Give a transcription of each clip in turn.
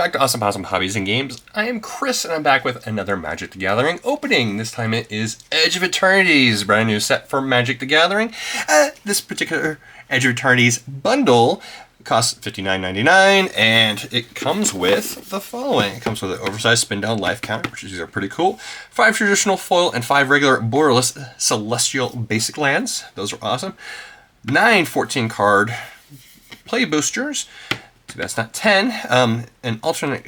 back to Awesome Possum Hobbies and Games. I am Chris, and I'm back with another Magic the Gathering opening. This time it is Edge of Eternities, brand new set for Magic the Gathering. This particular Edge of Eternities bundle costs $59.99, and it comes with the following. It comes with an oversized spin-down life counter, which these are pretty cool. 5 traditional foil and 5 regular borderless celestial basic lands. Those are awesome. 9 14-card play boosters. That's not 10. An alternate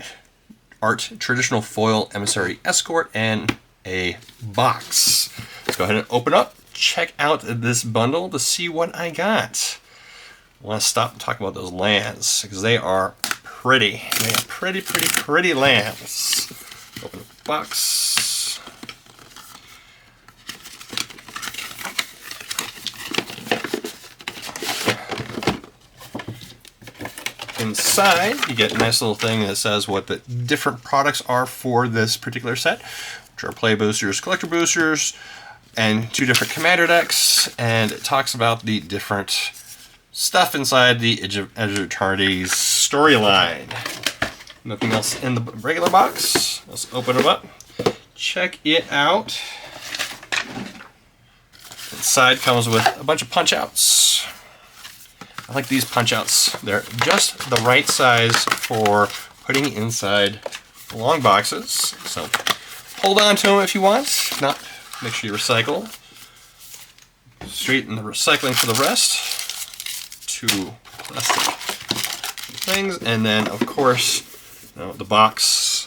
art traditional foil emissary escort and a box. Let's go ahead and open up. Check out this bundle to see what I got. I want to stop and talk about those lands because they are pretty. They are pretty lands. Open the box. Inside, you get a nice little thing that says what the different products are for this particular set, which are play boosters, collector boosters, and 2 different commander decks. And it talks about the different stuff inside the Edge of Eternities storyline. Nothing else in the regular box. Let's open them up. Check it out. Inside comes with a bunch of punch outs. I like these punch outs. They're just the right size for putting inside long boxes. So hold on to them if you want. If not, make sure you recycle. Straighten the recycling for the rest. 2 plastic things. And then, of course, the box.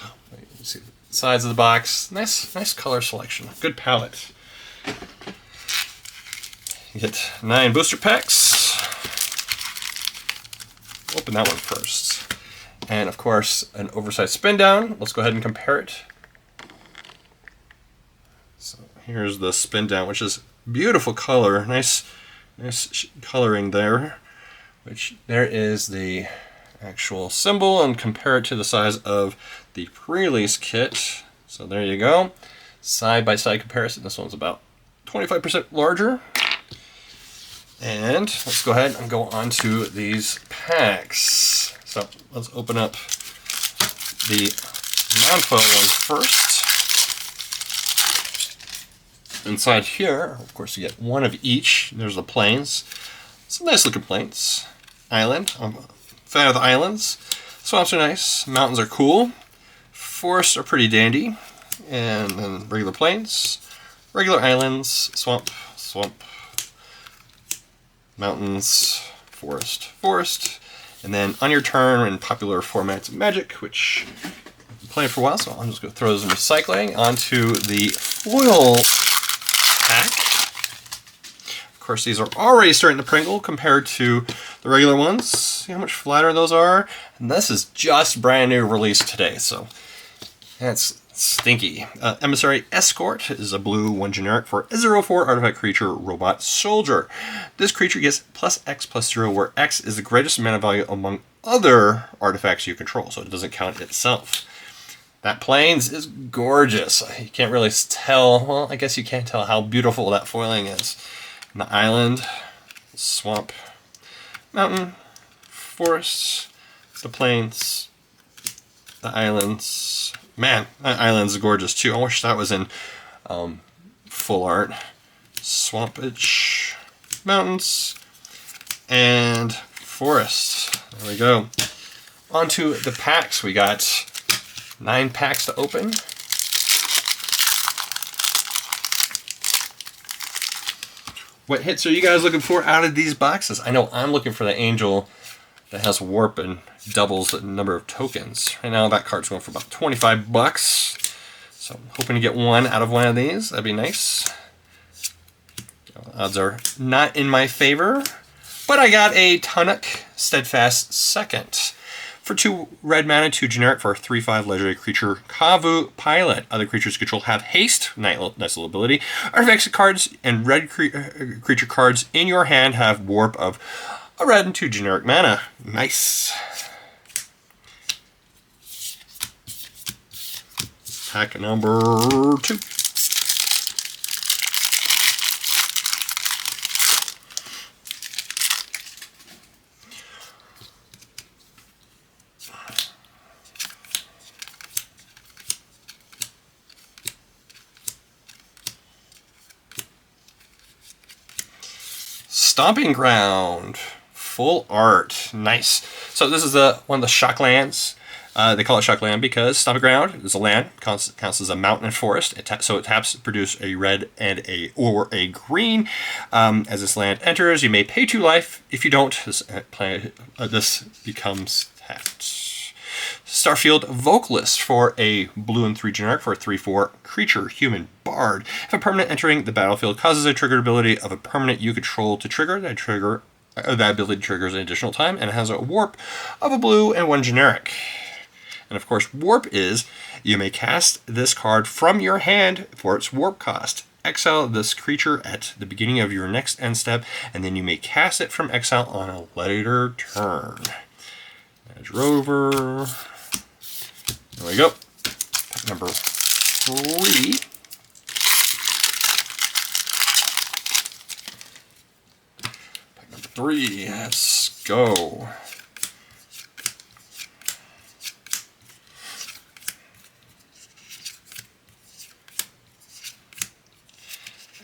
You see the sides of the box. Nice color selection. Good palette. You get 9 booster packs. Open that one first. And of course, an oversized spin down. Let's go ahead and compare it. So here's the spin down, which is beautiful color. Nice coloring there. Which there is the actual symbol, and compare it to the size of the pre-release kit. So there you go. Side by side comparison. This one's about 25% larger. And let's go ahead and go on to these packs. So let's open up the non-foil ones first. Inside here, of course, you get 1 of each. There's the plains. Some nice looking plains. Island. I'm a fan of the islands. Swamps are nice. Mountains are cool. Forests are pretty dandy. And then regular plains. Regular islands. Swamp. Mountains, forest, and then on your turn in popular formats of Magic, which I've been playing for a while, so I'm just going to throw those in recycling onto the foil pack. Of course, these are already starting to pringle compared to the regular ones. See how much flatter those are? And this is just brand new release today, so that's stinky. Emissary Escort is a blue 1 generic for a 0/4 artifact creature robot soldier. This creature gets +X/+0, where X is the greatest mana value among other artifacts you control, so it doesn't count itself. That plains is gorgeous. You can't really tell, well, I guess you can't tell how beautiful that foiling is. And the island, swamp, mountain, forests, the plains, the islands. Man, that island's gorgeous too. I wish that was in full art. Swampage, mountains, and forest. There we go. On to the packs. We got 9 packs to open. What hits are you guys looking for out of these boxes? I know I'm looking for the angel that has warp and doubles the number of tokens. Right now that card's going for about 25 bucks. So I'm hoping to get 1 out of 1 of these. That'd be nice. Odds are not in my favor. But I got a Tunnock Steadfast second. For 2 red mana, 2 generic for a 3/5 legendary creature, Kavu Pilot. Other creatures you control have haste, nice little ability. Artifacts cards and red creature cards in your hand have warp of a red and 2 generic mana. Nice. Pack number 2. Stomping Ground. Full art. Nice. So this is one of the shock lands. They call it shock land because Stomping Ground is a land, counts as a mountain and forest. So it taps to produce a red and a green. As this land enters, you may pay 2 life. If you don't, this becomes tapped. Starfield Vocalist for a blue and 3 generic for a 3/4 creature, human bard. If a permanent entering the battlefield causes a triggered ability of a permanent you control to trigger, that ability triggers an additional time, and it has a warp of a blue and 1 generic. And of course, warp is you may cast this card from your hand for its warp cost. Exile this creature at the beginning of your next end step, and then you may cast it from exile on a later turn. Edge Rover. There we go. Pack number 3. Pack number 3. Let's go.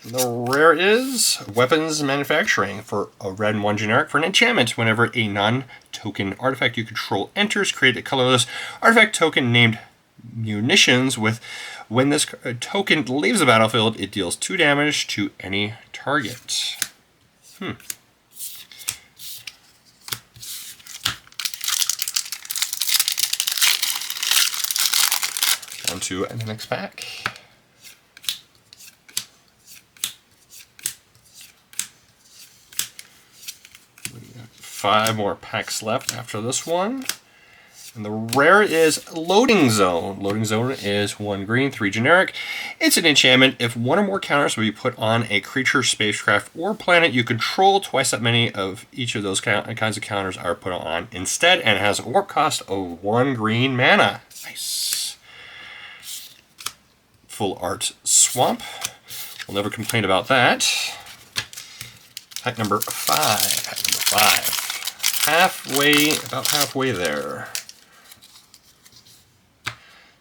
The rare is Weapons Manufacturing for a red and 1 generic for an enchantment. Whenever a non-token artifact you control enters, create a colorless artifact token named Munitions. When this token leaves the battlefield, it deals 2 damage to any target. On to the next pack. We got 5 more packs left after this one. And the rare is Loading Zone. Loading Zone is 1 green, 3 generic. It's an enchantment. If 1 or more counters will be put on a creature, spacecraft, or planet you control, twice that many of each of those kinds of counters are put on instead, and it has a warp cost of 1 green mana. Nice. Full art swamp. We'll never complain about that. Pack number 5. Pack number 5. About halfway there.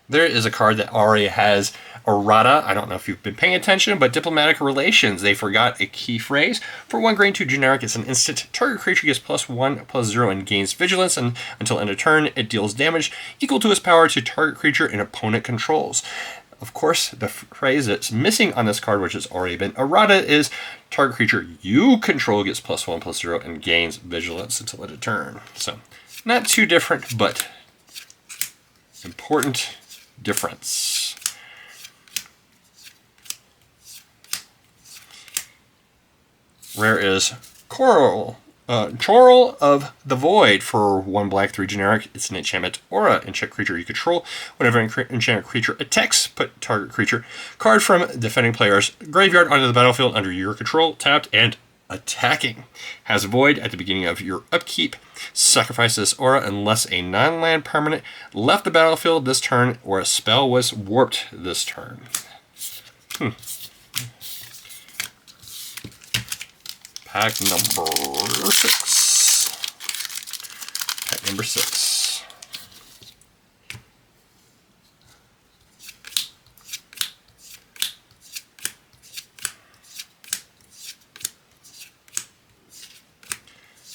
There is a card that already has errata. I don't know if you've been paying attention, but Diplomatic Relations. They forgot a key phrase. For 1 green, 2 generic, it's an instant. Target creature gets +1/+0 and gains vigilance, and until end of turn, it deals damage equal to its power to target creature an opponent controls. Of course, the phrase that's missing on this card, which has already been errata, is target creature you control gets +1/+0 and gains vigilance until end of turn. So, not too different, but important difference. Rare is Chorale of the Void for 1 black, 3 generic. It's an enchantment aura. Enchant creature you control. Whenever an enchanted creature attacks, put target creature card from defending player's graveyard onto the battlefield under your control, tapped and attacking. Has Void at the beginning of your upkeep. Sacrifice this aura unless a non-land permanent left the battlefield this turn or a spell was warped this turn. Pack number 6. Pack number 6.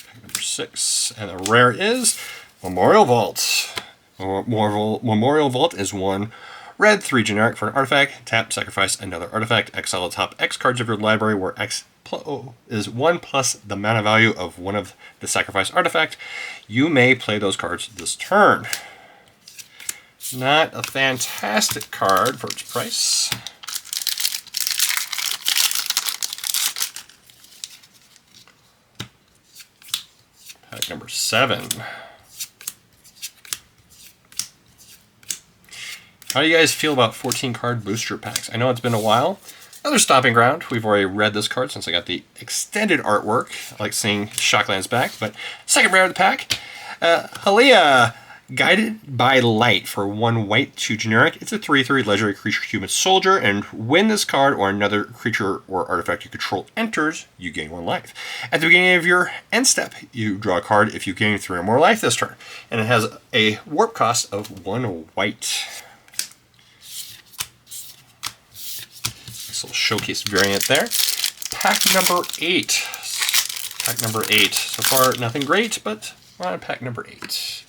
Pack number 6. And the rare is Memorial Vault. Memorial Vault is 1 red, 3 generic for an artifact. Tap, sacrifice another artifact. Exile the top X cards of your library where X is 1 plus the mana value of one of the sacrifice artifact. You may play those cards this turn. Not a fantastic card for its price. Pack number 7. How do you guys feel about 14 card booster packs? I know it's been a while. Another Stomping Ground. We've already read this card since I got the extended artwork. I like seeing Shocklands back, but second rare of the pack. Halia, Guided by Light for 1 white, 2 generic. It's a 3/3 legendary creature, human soldier, and when this card or another creature or artifact you control enters, you gain 1 life. At the beginning of your end step, you draw a card if you gain 3 or more life this turn, and it has a warp cost of 1 white. Nice little showcase variant there. Pack number 8. Pack number 8. So far, nothing great, but we're on pack number 8.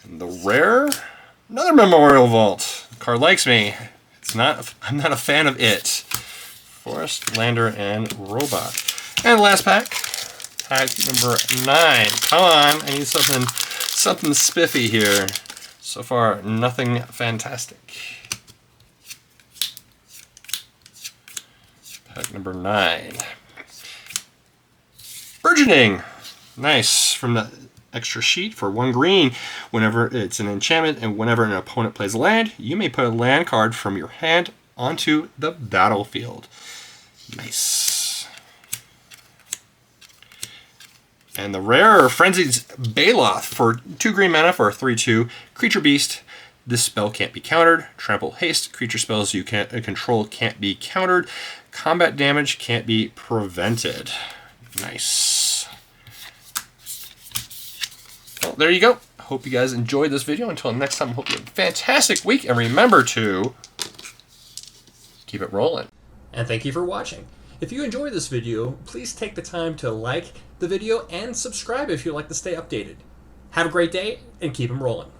And the rare, another Memorial Vault. The card likes me. I'm not a fan of it. Forest, Lander, and Robot. And last pack, pack number 9. Come on, I need something spiffy here. So far, nothing fantastic. Pack number 9. Burgeoning. Nice. From the extra sheet for 1 green. Whenever it's an enchantment and whenever an opponent plays a land, you may put a land card from your hand onto the battlefield. Nice. And the rare Frenzied Baloth for 2 green mana for a 3/2 creature beast. This spell can't be countered. Trample haste. Creature spells you control can't be countered. Combat damage can't be prevented. Nice. Well, there you go. Hope you guys enjoyed this video. Until next time, hope you have a fantastic week. And remember to keep it rolling. And thank you for watching. If you enjoyed this video, please take the time to like the video and subscribe if you'd like to stay updated. Have a great day and keep them rolling.